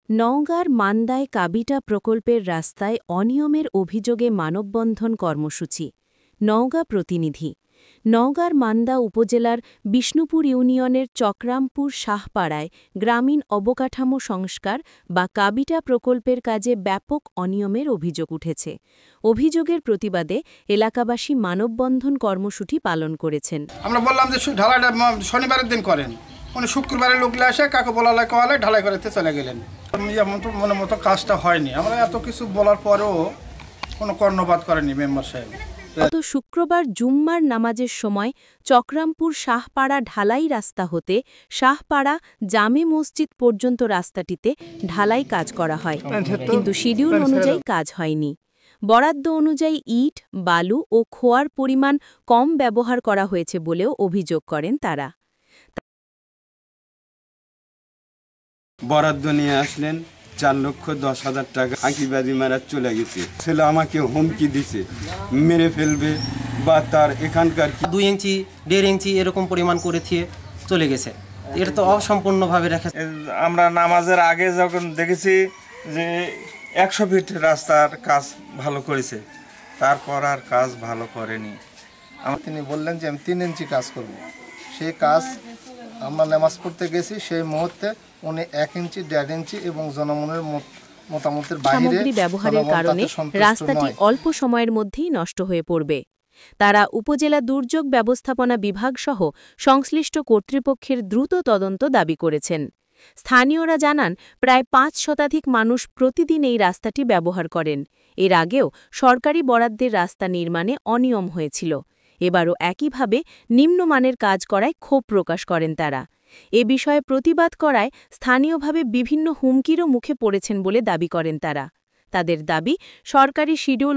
নওগাঁর মান্দায় কাবিটা প্রকল্পের রাস্তায় অনিয়মের অভিযোগে মানববন্ধন কর্মসূচি। নওগাঁ প্রতিনিধি। নওগাঁর মান্দা উপজেলার বিষ্ণুপুর ইউনিয়নের চক্রামপুর শাহপাড়ায় গ্রামীণ অবকাঠামো সংস্কার বা কাবিটা প্রকল্পের কাজে ব্যাপক অনিয়মের অভিযোগ উঠেছে। অভিযোগের প্রতিবাদে এলাকাবাসী মানববন্ধন কর্মসূচি পালন করেছেন। আমরা বললাম যে ঢালাইটা শনিবারের দিন করেন, উনি শুক্রবারে লোকলে আসে কাকে বলালে কওয়ালে ঢালাই করতে চলে গেলেন। মনের মতো কাজটা হয়নি। আমরা এত কিছু বলার পরেও কোনো কর্ণপাত করেনি মেম্বার সাহেব। গত শুক্রবার জুম্মার নামাজের সময় চক্রামপুর শাহপাড়া ঢালাই রাস্তা হতে শাহপাড়া জামে মসজিদ পর্যন্ত রাস্তাটিতে ঢালাই কাজ করা হয়, কিন্তু শিডিউল অনুযায়ী কাজ হয়নি। বরাদ্দ অনুযায়ী ইট, বালু ও খোয়ার পরিমাণ কম ব্যবহার করা হয়েছে বলেও অভিযোগ করেন তারা। বরাদ্দ নিয়ে আসলেন 4,10,000 টাকা, আঁকিবাজি মারা চলে গেছে। ছেলে আমাকে হুমকি দিছে, মেরে ফেলবে বা তার এখানকার 2 ইঞ্চি 1.5 ইঞ্চি এরকম পরিমাণ করে দিয়ে চলে গেছে। এটা তো অসম্পূর্ণভাবে রেখে। আমরা নামাজের আগে যখন দেখেছি যে 100 ফিট রাস্তার কাজ ভালো করেছে, তারপর আর কাজ ভালো করেনি। তিনি বললেন যে আমি 3 ইঞ্চি কাজ করব। সেই কাজ আমরা নামাজ পড়তে গেছি, সেই মুহূর্তে উনি 1 ইঞ্চি 1.5 ইঞ্চি এবং জনমনের মতামতের বাইরে সামগ্রী ব্যবহারের কারণে রাস্তাটি অল্প সময়ের মধ্যেই নষ্ট হয়ে পড়বে। তারা উপজেলা দুর্যোগ ব্যবস্থাপনা বিভাগ সহ সংশ্লিষ্ট কর্তৃপক্ষের দ্রুত তদন্ত দাবি করেছেন। স্থানীয়রা জানান, প্রায় 5 শতাধিক মানুষ প্রতিদিন এই রাস্তাটি ব্যবহার করেন। এর আগেও সরকারি বরাদ্দের রাস্তা নির্মাণে অনিয়ম হয়েছিল। এবারও একইভাবে নিম্নমানের কাজ করায় ক্ষোভ প্রকাশ করেন তারা। এ বিষয়ে প্রতিবাদ করায় স্থানীয়ভাবে বিভিন্ন হুমকিরও মুখে পড়েছেন বলে দাবি করেন তারা। তাদের দাবি, সরকারি শিডিউল